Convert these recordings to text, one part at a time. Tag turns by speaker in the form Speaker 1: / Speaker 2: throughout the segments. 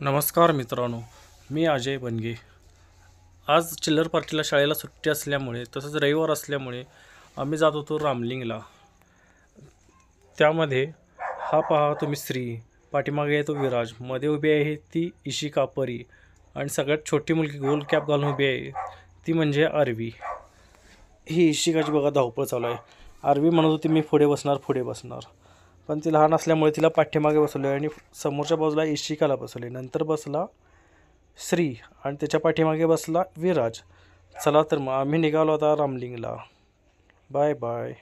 Speaker 1: नमस्कार मित्रांनो, मी अजय बनगे। आज चिल्लर पार्टीला शाळेला सुट्टी असल्यामुळे तसंच रविवार असल्यामुळे आम्ही जात होतो रामलिंगला। त्यामध्ये हा पहा तुम्ही श्री, पाठीमागे आहे तो विराज, मध्ये उभी आहे ती इशिका परी आणि सगळ्यात छोटी मुलगी गोल कॅप घालून उभी आहे ती म्हणजे आरवी। ही इशिकाची बघा धावपळ चालू आहे। आरवी म्हणत होती मी पुढे बसणार, पण ती लहान असल्यामुळे तिला पाठीमागे बसवले आणि समोरच्या बाजूला इशिकाला बसवले। नंतर बसला श्री आणि त्याच्या पाठीमागे बसला विराज। चला तर मग आम्ही निघालो आता रामलिंगला। Bye bye.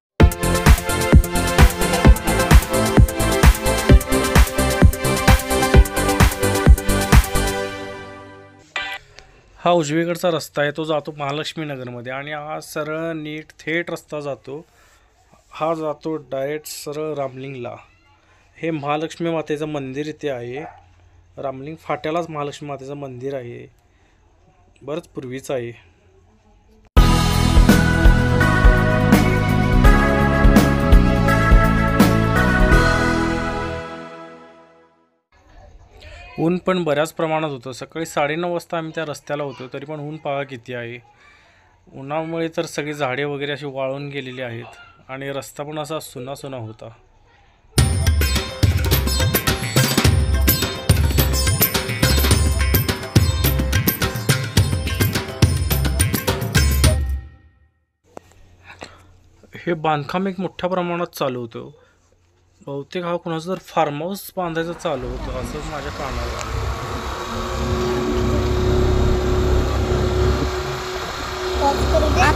Speaker 1: हा उजवीकडचा रस्ता आहे, तो जातो महालक्ष्मी नगरमध्ये आणि हा सरळ नीट थेट रस्ता जातो। हा जातो डायरेक्ट सरळ रामलिंगला। हे महालक्ष्मी मातेचं मंदिर इथे आहे। रामलिंग फाट्यालाच महालक्ष्मी मातेचं मंदिर आहे, बरंच पूर्वीचं आहे। ऊन पण बऱ्याच प्रमाणात होतं। सकाळी 9:30 वाजता आम्ही त्या रस्त्याला होतो, तरी पण ऊन पहा किती आहे। उन्हामुळे तर सगळी झाडे वगैरे अशी वाळून गेलेली आहेत आणि रस्ता पण असा सुना होता। हे बांधकाम एक मोठ्या प्रमाणात चालू होतं। बहुतेक हा कोणाचा जर फार्म हाऊस बांधायचं चालू होतं असं माझ्या कानावर आलं।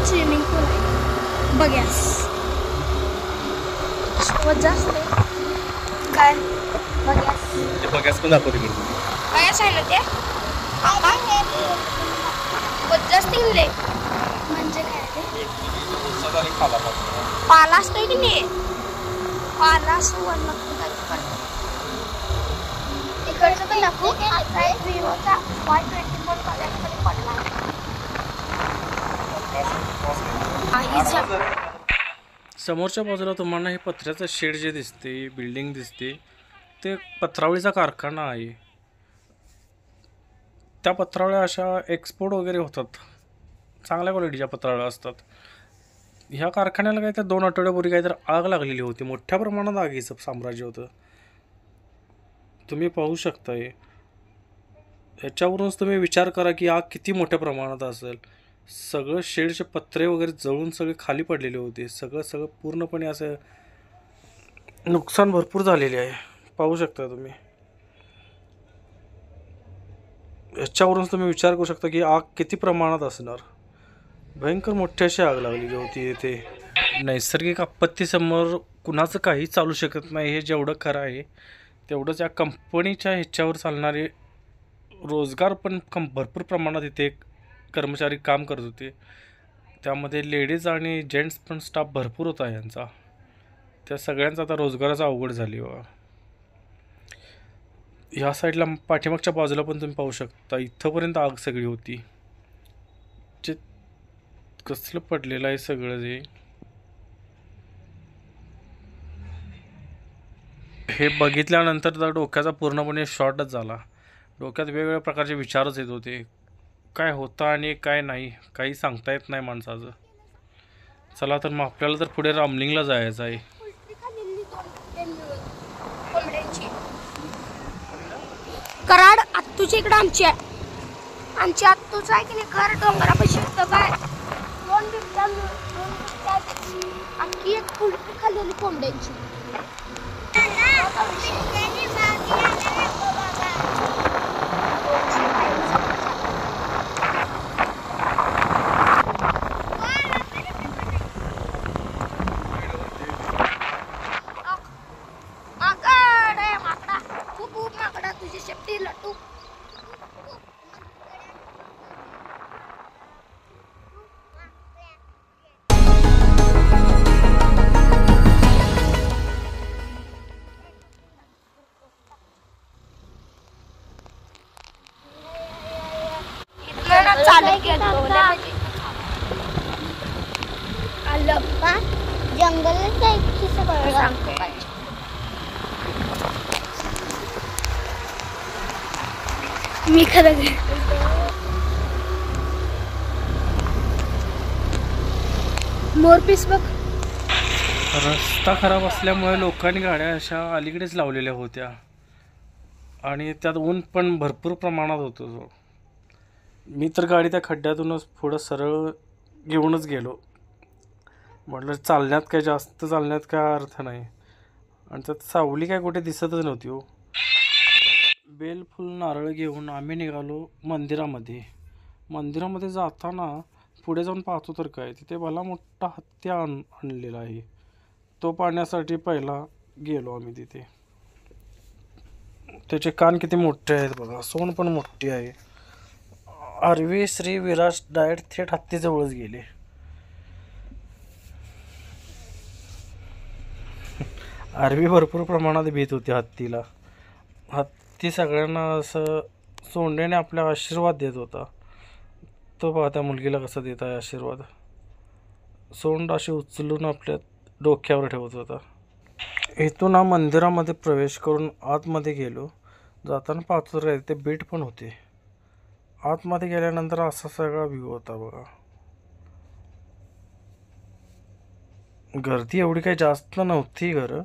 Speaker 2: स्विमिंग पूल बघ्यास जास्त काय
Speaker 1: बघ्यास पण दाखवते
Speaker 2: बघ्यास आहे ना ते जास्त इंगले म्हणजे काय पाला असतोय की नाही, पाला सुवर्ण इकडचं पण दाखवू। विवोचा Y24 कलरमध्ये पडला
Speaker 1: समोरच्या बाजूला तुम्हाला हे पत्र्याचं शेड जे दिसते, बिल्डिंग दिसते, ते पत्रावळीचा कारखाना आहे। त्या पत्रावळ्या अशा एक्सपोर्ट वगैरे होतात, चांगल्या क्वालिटीच्या पत्रावळ्या असतात। ह्या कारखान्याला काय तर 2 आठवड्यापूर्वी काहीतरी आग लागलेली होती, मोठ्या प्रमाणात आगीचं साम्राज्य होतं, तुम्ही पाहू शकताय। याच्यावरूनच तुम्ही विचार करा की आग किती मोठ्या प्रमाणात असेल। सगळं शेडचे पत्रे वगैरे जळून सगळे खाली पडलेले होते, सगळं पूर्णपणे असं नुकसान भरपूर झालेले आहे, पाहू शकता तुम्ही। याच्यावरूनच तुम्ही विचार करू शकता की आग किती प्रमाणात असणार। भयंकर मोठी अशी आग लागलेली होती इथे। नैसर्गिक आपत्तीसमोर कुणाचं काही चालू शकत नाही, हे जेवढं खरं आहे तेवढंच या कंपनीच्या ह्याच्यावर चालणारे रोजगार पण भरपूर प्रमाणात इथे कर्मचारी काम करत होते। त्यामध्ये लेडीज आणि जेंट्स पण स्टाफ भरपूर होता यांचा। त्या सगळ्यांचा आता रोजगाराचा अवघड झाली बघा। ह्या साईडला पाठीमागच्या बाजूला पण तुम्ही पाहू शकता, इथंपर्यंत आग सगळी होती। जे कसलं पडलेलं आहे सगळं जे, हे बघितल्यानंतर तर डोक्याचा पूर्णपणे शॉर्टच झाला। डोक्यात वेगवेगळ्या प्रकारचे विचारच येत होते, काय होतं आणि काय नाही, काही सांगता येत नाही माणसाचं। चला तर मग आपल्याला तर पुढे रामलिंगला जायचं आहे।
Speaker 2: कराड आत्तूच्या इकडे आमची आत्तूच आहे की नाही, कर डोंगरापाशी होतं काय 2 बिबट्या अख्खी एक फुलटी खाल्लेली कोंबड्यांची। माकडा खूप माकडा तुझी शेपटी लटू। जंगल सांगतो। मी खरं मोरपीस बघ.
Speaker 1: रस्ता खराब असल्यामुळे लोकांनी गाड्या अशा अलीकडेच लावलेल्या होत्या आणि त्यात ऊन पण भरपूर प्रमाणात होतं. मी तर गाडी त्या खड्ड्यातूनच पुढं सरळ घेऊनच गेलो. म्हटलं चालण्यात काय जास्त चालण्यात काय अर्थ नाही. आणि त्यात सावली काय कुठे दिसतच नव्हती हो. बेलफुल नारळ घेऊन आम्ही निघालो मंदिरामध्ये. मंदिरामध्ये जाताना पुढे जाऊन पाहतो तर काय, तिथे भला मोठा हत्ती आणलेला आहे. तो पाहण्यासाठी पहिला गेलो आम्ही तिथे. त्याचे कान किती मोठे आहेत बघा, सोंड पण मोठी आहे. आरवी श्री विराज डायट थेट हत्तीजवळच गेले. आरवी भरपूर प्रमाणात भीत होती हत्तीला. हत्ती सगळ्यांना असं सोंडेने आपला आशीर्वाद देत होता. तो बघा त्या मुलगीला कसा देत आहे आशीर्वाद. सोंड अशी उचलून आपल्या डोक्यावर ठेवत होता. इथून मंदिरामध्ये प्रवेश करून आतमध्ये गेलो. जाताना पाहतो तर ते बेट पण होते. आतमध्ये गेल्यानंतर असा सगळा व्ह्यू होता बघा. गर्दी एवढी काही जास्त नव्हती खरं.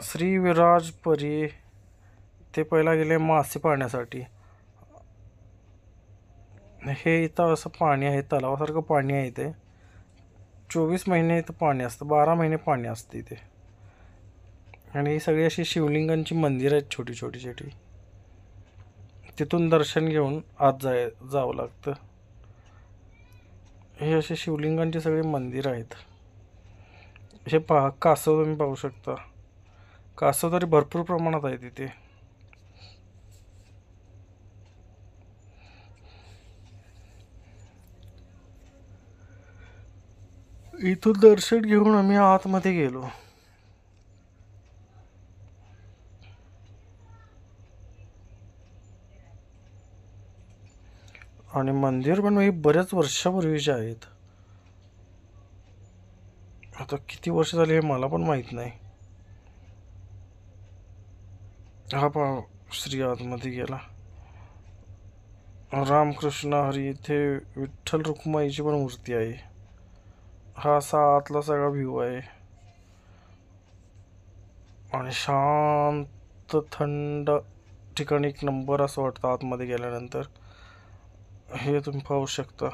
Speaker 1: श्री विराज परी ते पहिला गेले मासे पाहण्यासाठी. हे इथं असं पाणी आहे, तलावासारखं पाणी आहे. ते 24 महिने इथं पाणी असतं, 12 महिने पाणी असते इथे. आणि ही सगळी अशी शिवलिंगांची मंदिरं आहेत छोटी छोटी छोटी. तिथून दर्शन घेऊन आत जावं लागतं. हे असे शिवलिंगांची सगळी मंदिरं आहेत. हे पहा कासव तुम्ही पाहू शकता. कासव तरी भरपूर प्रमाणात आहे तिथे. इथून दर्शन घेऊन आम्ही आतमध्ये गेलो. आणि मंदिर पण हे बऱ्याच वर्षापूर्वीचे आहेत. आता किती वर्ष झाली हे मला पण माहीत नाही. हा पहा श्री आतमध्ये गेला. रामकृष्ण हरी, इथे विठ्ठल रुक्माईची पण मूर्ती आहे. हा असा आतला सगळा व्ह्यू आहे. आणि शांत थंड ठिकाणी एक नंबर असं वाटतं आतमध्ये गेल्यानंतर. हे तुम्ही पाहू शकता.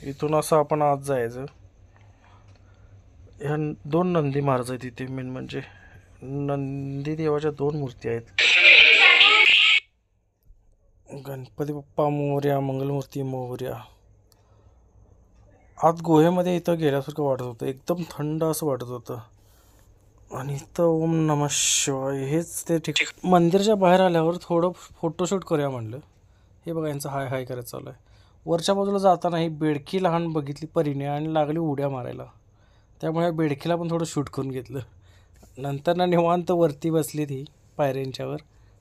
Speaker 1: इथून असं आपण आत जायचं. ह्या 2 नंदी महाराज आहेत तिथे. मेन म्हणजे नंदी देवाच्या 2 मूर्ती आहेत. गणपती बाप्पा मोरया, मंगलमूर्ती मोरया. आत गुहेमध्ये इथं गेल्यासारखं वाटत होतं. एकदम थंड असं वाटत होतं. आणि इथं ओम नमः शिवाय हेच ते ठीक. मंदिराच्या बाहेर आल्यावर थोडं फोटोशूट करूया म्हणलं. हे बघा यांचं हाय हाय करायचं चालू आहे. वरच्या बाजूला जाताना ही बेडकी लहान बघितली परीने आणि लागली उड्या मारायला. त्यामुळे बेडकीला पण थोडं शूट करून घेतलं. नंतर ना निवांत वरती बसली ती पायऱ्यांच्यावर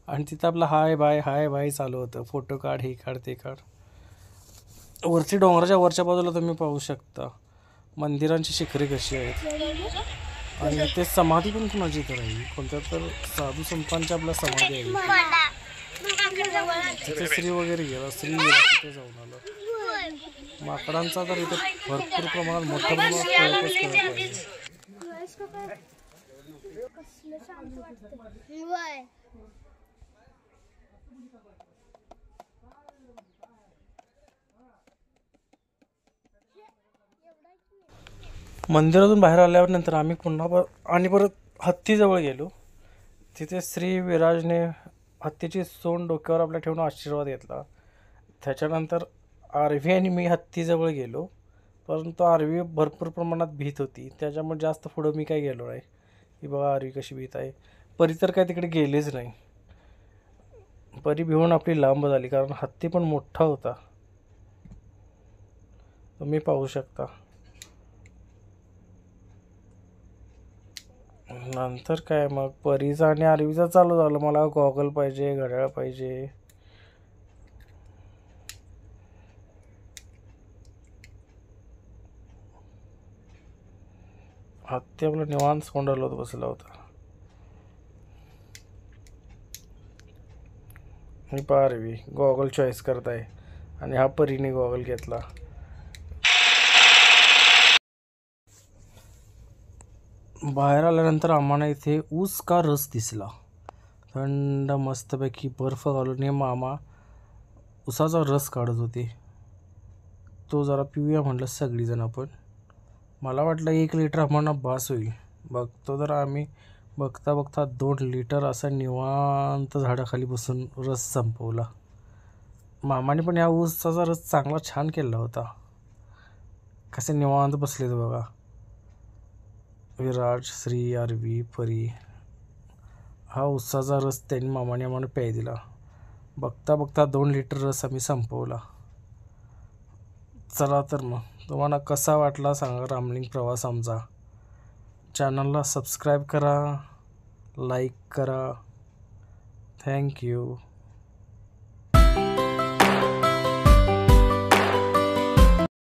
Speaker 1: आणि तिथं आपलं हाय बाय चालू होतं. फोटो काढ, हे काढ, ते काढ. वरती डोंगराच्या वरच्या बाजूला तुम्ही पाहू शकता मंदिरांची शिखरे कशी आहेत. आणि ते समाधी पण कुणाची तर आहे, कोणत्या तर साधू संतांच्या आपल्या समाधी आहे. तिथे श्री वगैरे गेला, श्री गेला तिथे जाऊन आलं. माकडांचा तर इथे भरपूर प्रमाणात मोठ्या प्रमाणात मंदिरातून बाहेर आल्यावर नंतर आम्ही पुन्हा परत हत्तीजवळ गेलो. तिथे श्री विराजने हत्तीची सोंड डोक्यावर आपल्या ठेवून आशीर्वाद घेतला. त्याच्यानंतर आरवी आणि मी हत्तीजवळ गेलो. परंतु आरवी भरपूर प्रमाणात भीत होती, त्याच्यामुळे जास्त पुढं मी काय गेलो नाही. ही बघा आरवी कशी भीत आहे. परी तर काय तिकडे गेलीच नाही. परी भिवून आपली लांब झाली, कारण हत्ती पण मोठा होता. तुम्ही पाहू शकता. नंतर काय मग परीचा आणि आरवीचा चालू झालं. मला गॉगल पाहिजे, घड्याळ पाहिजे. हत्ती आपलं निवांत सोंडालत बसला होता. आणि पारवी गॉगल चॉईस करताय आणि हा परीने गॉगल घेतला. बाहेर आल्यानंतर आम्हाला इथे ऊस का रस दिसला. थंड मस्तपैकी बर्फ घालून हे मामा ऊसाचा रस काढत होते. तो जरा पिऊया म्हटलं सगळीजण आपण. मला वाटलं 1 लिटर आम्हाला बास होईल. बघतो तर आम्ही बघता बघता 2 लिटर असा निवांत झाडाखाली बसून रस संपवला. मामाने पण या ऊसाचा रस चांगला छान केला होता. कसे निवांत बसलेत बघा. विराज, श्री, आरवी, परी. हा ऊसाचा रस त्यांनी मामाने आम्हाला प्याय दिला. बघता बघता 2 लिटर रस आम्ही संपवला. चला तर मग तुम्हाला कसा वाटला सांगा रामलिंग प्रवास आमचा. चॅनलला सबस्क्राईब करा, लाईक करा. थँक्यू.